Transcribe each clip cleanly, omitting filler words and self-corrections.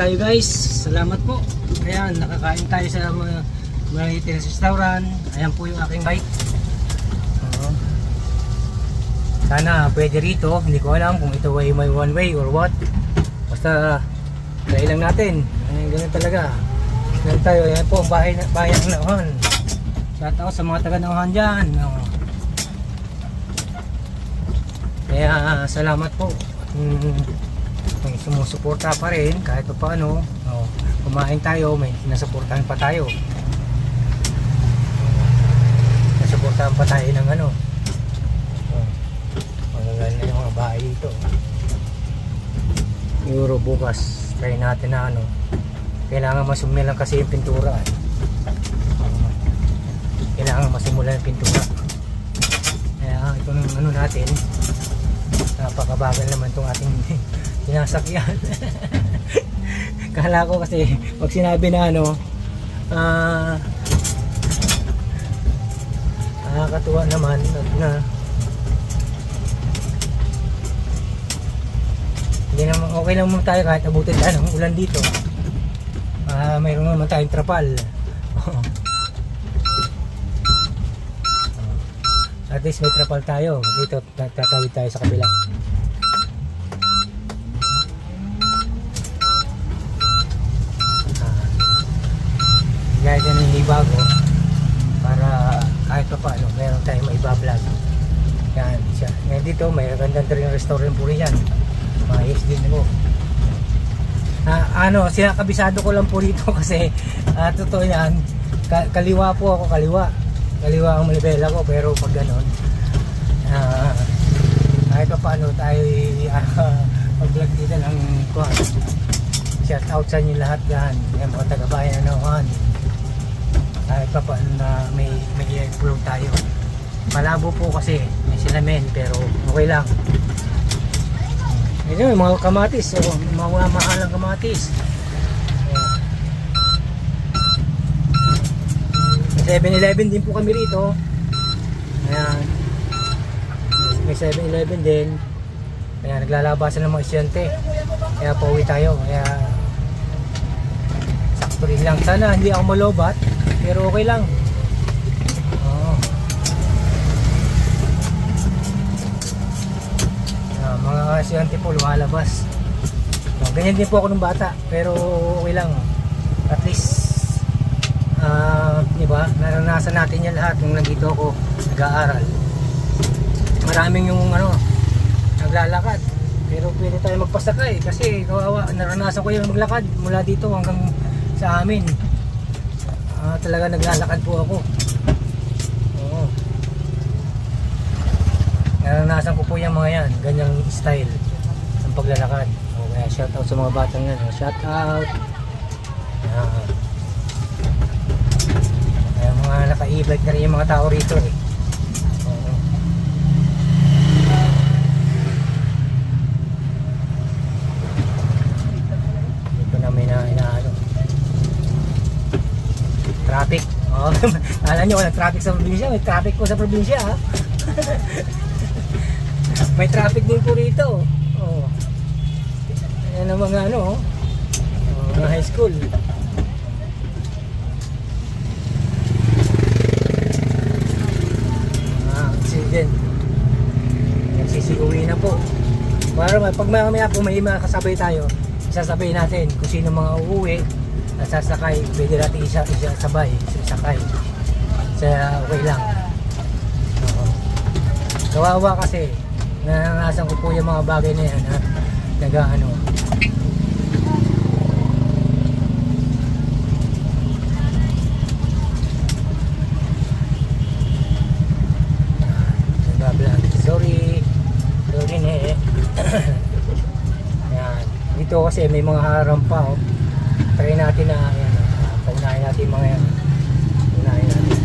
tayo guys. Salamat po. Ayan, nakakain tayo sa mga restaurant. Ayan po yung aking bike. Sana pwede rito. Hindi ko alam kung ito ay may one way or what. Basta try lang natin. Ayan, ganun talaga. Ganun tayo. Ayan po ang bayan ng Nauhan. Shout out sa mga taga Nauhan dyan. Kaya salamat po. May sumusuporta pa rin kahit pa paano. Kumain tayo, may nasuportahan pa tayo. Nasuportahan pa tayo ng ano. Magaganda yung mga bahay dito. Euro bukas try natin na ano. Kailangan masimulan kasi yung pintura. Kailangan masimulan yung pintura. Kaya ito ng ano natin. Napakabagal naman itong ating sinasakyan. Kala ko kasi pag sinabi na ano nakakatuwa naman na hindi naman okay lang muna tayo kahit abutin tayo ng ulan dito. Mayroon naman tayong trapal. At least may trapal tayo. Dito tatawid tayo sa kabila. Gaya dyan yung ibago para kahit pa paano meron tayong maibablog. Yan siya. Ngayon dito may gandang rin restaurant po rin yan. Maayos din mo. Sinakabisado ko lang po dito kasi totoo yan. Kaliwa po ako, kaliwa ang malibela ko, pero pag ganon kahit pa paano tayo pag-vlog dito ng shout out sa inyo lahat yan, yung mga taga-bayan na Nauhan. Kahit pa paano na may i-upload tayo. Malabo po kasi may silamin pero okay lang. Ito yung mga kamatis, mga mahalang kamatis. 7-Eleven din po kami rito. Ayan. May 7-Eleven din. Kaya naglalabasan ng mga estudyante. Kaya pauwi tayo. Kaya sakto rin lang. Sana hindi ako malobat. Pero okay lang. Mga estudyante po lumalabas. Ganyan din po ako nung bata. Pero okay lang. At least diba, naranasan natin yan lahat nung nandito ako nag-aaral. Maraming yung naglalakad pero pwede tayo magpasakay kasi kawawa, naranasan ko yung maglakad mula dito hanggang sa amin. Talaga naglalakad po ako. Naranasan ko po yung mga yan, ganyang style ng paglalakad. Kaya shout out sa mga batang yan. Shout out. Mga naka-e-bike na rin yung mga tao rito eh. Dito na may inaano traffic. Alam nyo walang traffic sa probinsya, may traffic po sa probinsya ha. May traffic din po rito. Ayan ang mga mga high school. Nagsisiuwi na po. Para pag mamaya po may mga kasabay tayo, isasabay natin kung sino mga uuwi at sasakay, pwede natin isasabay, isasakay. Okay lang. Kawawa kasi naranasan ko po yung mga bagay na yan sorry ne. Ayan. Dito kasi may mga harang pa try natin na paunahin natin mga yan. Paunahin natin.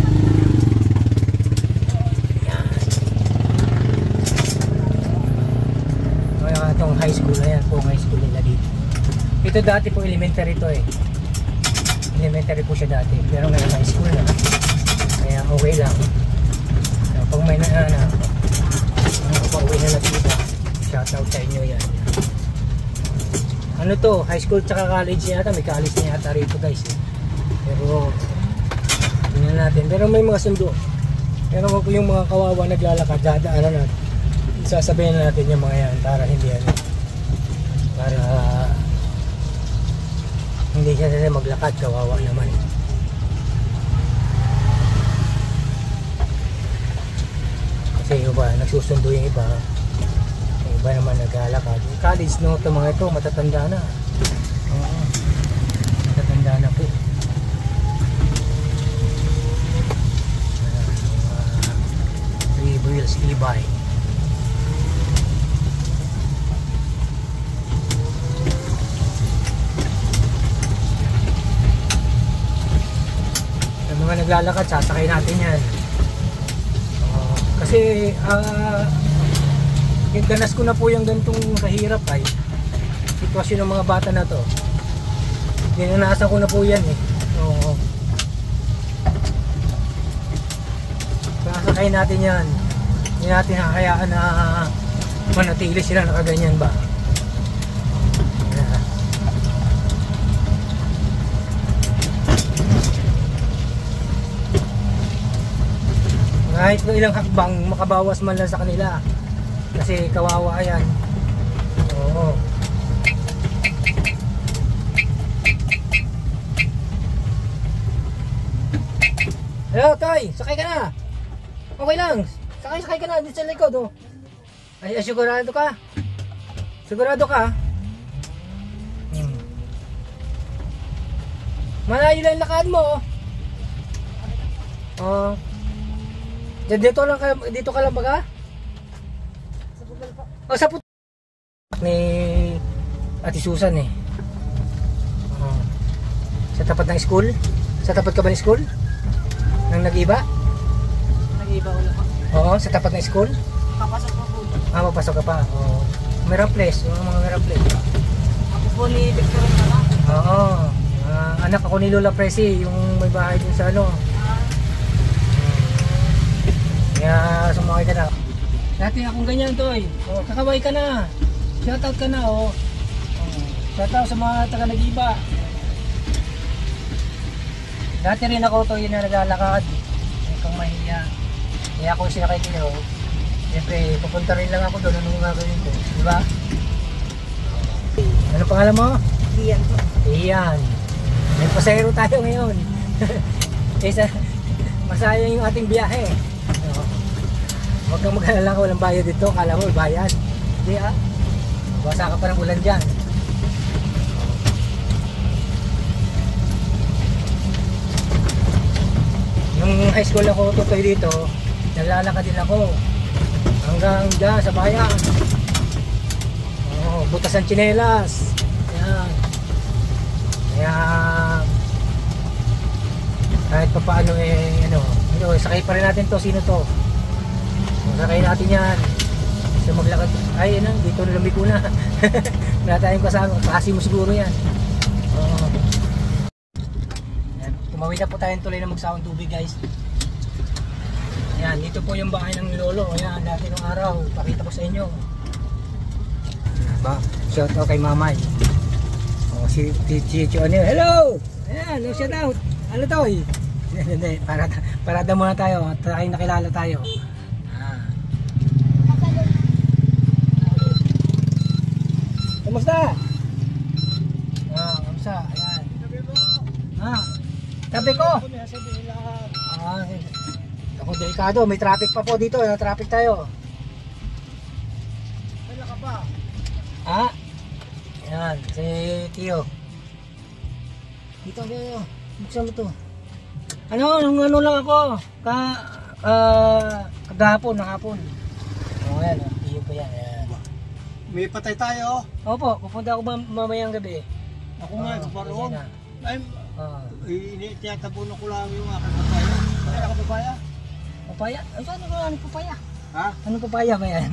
Ayan. Kaya itong high school na yan po, high school nila dito. Ito dati po elementary to eh. Elementary po siya dati pero ngayon high school na. Kaya okay lang. Pag may pauwi na nakita, shoutout sa inyo yan. Ano to, high school tsaka college yata, may college na yata rito guys. Pero tingnan natin, pero may mga sundo. Pero yung mga kawawa naglalakad, dadaanan natin. Sasabihin natin yung mga yan para hindi ano, para hindi siya na maglakad, kawawa naman. Kasi yung iba, nagsusundo yung iba naman naglalakad. Yung college no, ito mga ito, matatanda na. Oo, matatanda na po. Three wheels e-bike. Yung mga naglalakad, sasakay natin yan. Kasi yung ganas ko na po yung ganitong kahirap ay sitwasyon ng mga bata na to. Dinanasan ko na po yan eh. Oo. Sasakay natin yan. Hindi natin hakayaan na manatili sila nakaganyan ba. Kahit ilang hakbang makabawas man lang sa kanila. Kasi kawawa yan. Oo. Hello, Toy! Sakay ka na! Okay lang! Sakay ka na dito sa likod, oh. Ay, sigurado ka? Sigurado ka? Malayo lang yung lakad mo, oh. Dito ka lang baga? O sa puto ni Ate Susan eh. Sa tapat ng school? Sa tapat ka ba ng school? Nang nag-iba? Nag-iba ko na po. Oo, sa tapat ng school? Papasok po po. Papasok ka pa. Oo. Mirables, yung mga Mirables. Ako po ni Victor na. Oo. Anak ako ni Lola Presi, yung may bahay dun sa ano. Kaya sumakay ka na. Dati akong ganyan to eh. Oh, kakaway ka na. Shoutout ka na oh. Shoutout sa mga taga nag-iba. Dati rin ako to yun na naglalakad. Kung mahiya. Kaya ako sinakay kayo. Siyempre, pupunta rin lang ako doon. Anong gagawin ko? Diba? Ano pangalan mo? Iyan po. Iyan. May pasahero tayo ngayon. Masaya yung ating biyahe. Huwag kang mag-alala ka, walang bayad dito. Kala mo, bayad. Hindi ah. Basa ka pa ng ulan dyan. Nung high school ako tutoy dito, naglalakad din ako. Hanggang dyan sa bayan. Butas ang tsinelas. Yan. Kaya kahit pa paano sakay pa rin natin to. Sino to? Sakay natin yan. So maglakad. Ay, dito na lumiko na. Wala tayong kasama. Kasi mo siguro yan. Tumawid na po tayong tuloy na magsawang tubig guys. Ayan, dito po yung bahay ng lolo. Ayan, dati nung araw. Pakita ko sa inyo. Shout out kay mamay. Si Chicho ano. Hello! Ayan, shout out. Ano to eh? Hindi, parada muna tayo. At nakilala tayo. Kamusta? Kamusta? Ayan. Tabi ko. Ako delikado, may traffic pa po dito. Traffic tayo. Wala ka pa? Ayan, si Tio. Dito. Buksan mo to. Ano lang ako. Kagahapon, nakapon. Ayan, Tio pa yan. Ayan. May patay tayo. Opo, pupunta ako mamayang gabi. Ako nga, kaparoon. Ay, tinatabunan ko lang yung aking papaya. Kaya ka papaya? Papaya? Ano papaya? Ha? Ano papaya ba yan?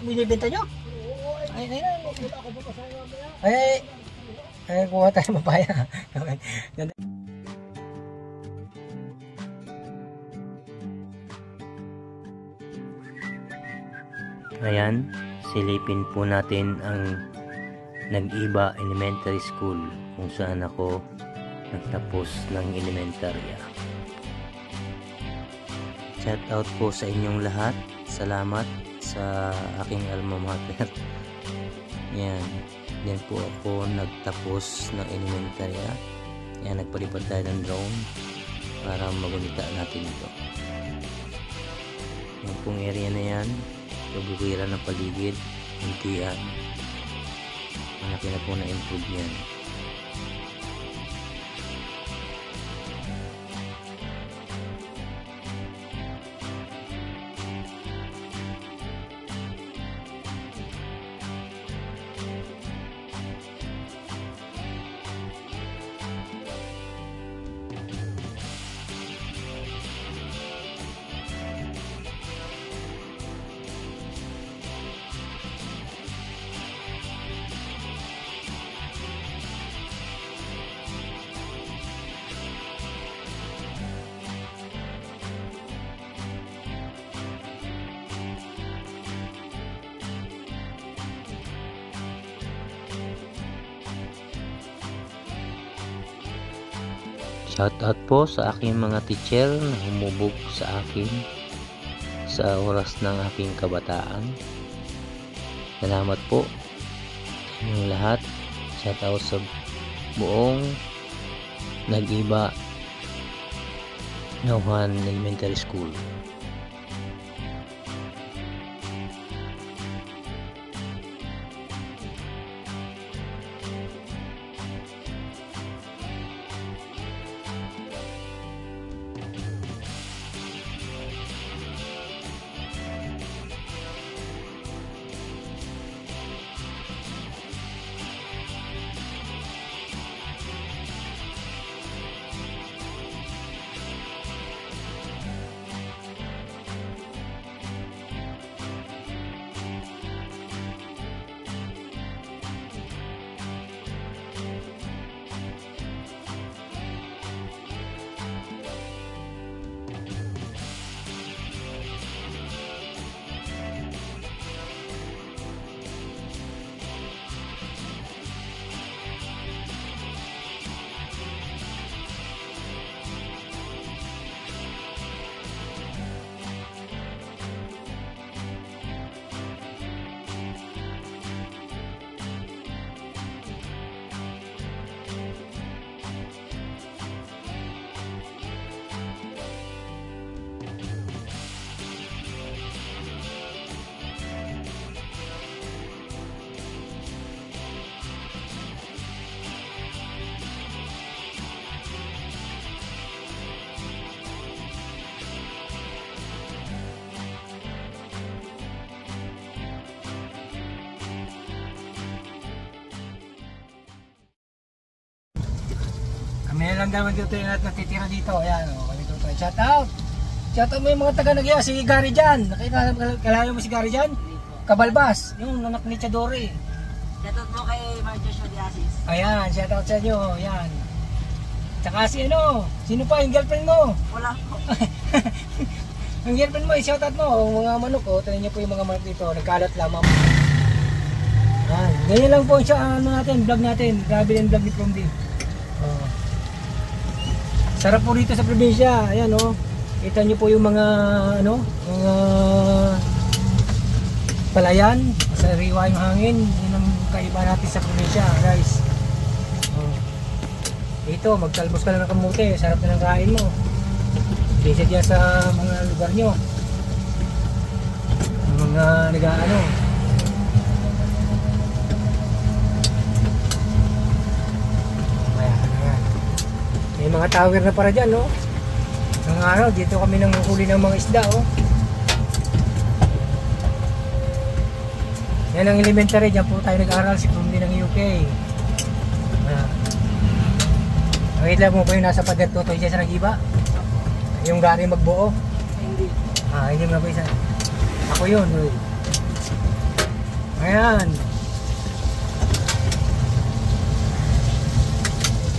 Binibenta nyo? Ay. Kuha tayo papaya. Ayan, silipin po natin ang Nag-Iba Elementary School, kung saan ako nagtapos ng elementarya. Shout out po sa inyong lahat. Salamat sa aking alma mater. Yan. Yan po ako nagtapos ng elementarya. Yan, nagpalipad tayo ng drone para magunita natin ito. Yung pong area na yan, kabukiran ng paligid, untian. Malaki na po na improve yan. Shout out po sa aking mga teacher na humubog sa akin sa oras ng aking kabataan. Salamat po sa inyong lahat. Shout out sa buong Nag-Iba Nauhan Elementary School. Kami na lang naman dito yung lahat natitira dito. Ayan, kami dito. Shout out! Shout out mo yung mga taga Nagya, si Gary Jan. Kalala mo si Gary Jan? Kabalbas, yung anak ni Chadori. Shoutout mo kay Marjoshua Diasis. Ayan, shout out sa inyo. Ayan. Tsaka si ano, sino pa yung girlfriend mo? Wala po. Ang girlfriend mo, i-shout out mo. Mga manok, tanin niyo po yung mga manok dito. Nagkalat lamang. Ayan, ganyan lang po siya, vlog natin. Grabe yung vlog ni Promdi. Sarap po dito sa probinsya. Ayan kita niyo po yung mga mga palayan, sariwa yung hangin. Yun ang kaiba natin sa probinsya, guys. Dito, magtalbos ka lang ng kamote, sarap na ng kain mo. Bisa diyan sa mga lugar nyo. Mga nag-ano. May mga tower na para dyan, no? Ng araw, dito kami nang huli ng mga isda, Yan ang elementary, dyan po tayo nag-aaral, si Promdi ng UK. Nakita mo po yung nasa pader tutoy dyan sa Nag-Iba? Yung Gary magbuo? Hindi. Hindi mo na po isa. Ako yun, Ayan.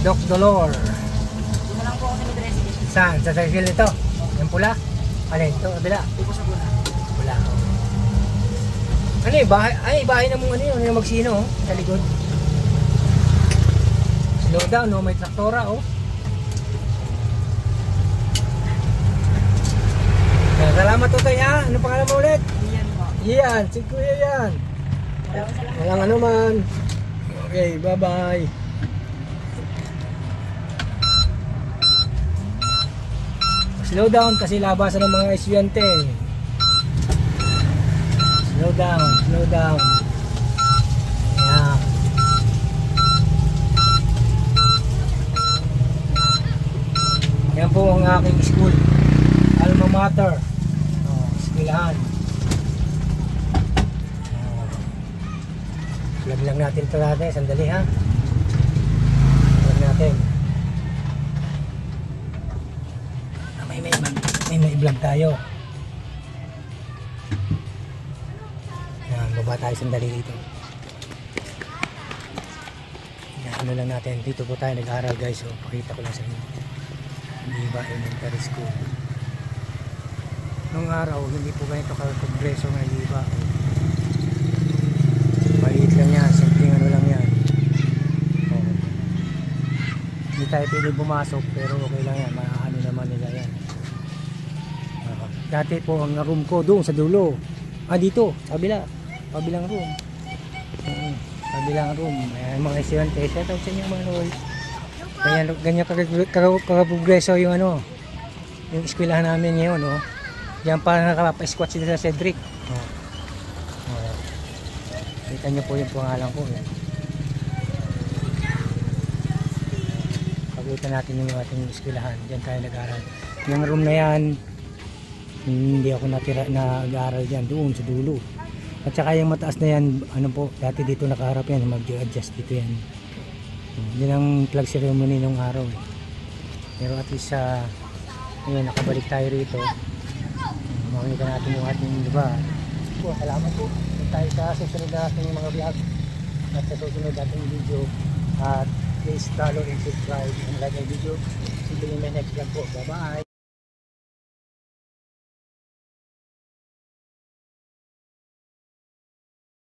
Doc Dolor. Doon na lang po ako sa Madresi. Saan? Sa circle nito? Yung pula? Ano ito? Kabila? Dito sa Buna. Pula. Ano bahay? Ay, bahay na mong ano yun? Yung magsino, sa likod. Slow down, no? May traktora, oh. Salamat to tayo, ha? Ano pangalan mo ulit? Iyan po. Iyan, si Kuya yan. Maraming salamat. Walang ano man. Okay, bye-bye. Slow down kasi labasan ng mga estudyante. Slow down, slow down. Ayan. Yan po ang aking school. Alma Mater. Eskwelahan. Vlog lang natin ito natin. Sandali ha. Vlog natin. May vlog tayo. Yan, baba tayo sandali dito. Yan, ano lang natin. Dito po tayo nag-aaral guys. So, pakita ko lang sa inyo. Iba Elementary School. Noong araw, hindi po ganito ka-progreso ng iba. Maliit lang yan. Simpleng ano lang yan. Oh. Hindi tayo pwede pumasok pero okay lang yan. Maano naman nila yan. Dati po ang room ko doon sa dulo. Dito, kabilang room. Kabilang room. Ayan, mga estudyante. Shout out sa inyo mga lol. Ganyan kaka-progreso yung ano, yung eskwelahan namin ngayon, no. Diyan pa nakapa-squat sila sa Cedric. Kita niyo po yung pangalan ko. Pakita natin yung ating eskwelahan. Diyan tayo nag-aaral. Yung room na yan, hindi ako nag-aaral dyan, doon sa dulo. At saka yung mataas na yan, ano po, dati dito nakaharap yan, mag-adjust dito yan. Yun ang flag ceremony nung araw. Pero at least ngayon, nakabalik tayo rito. Makikita natin yung ating lugar. Salamat po. Tayo sa susunod natin yung mga vlog at sa susunod natin video. At please follow and subscribe and like ang video. See you in my next vlog po. Bye bye.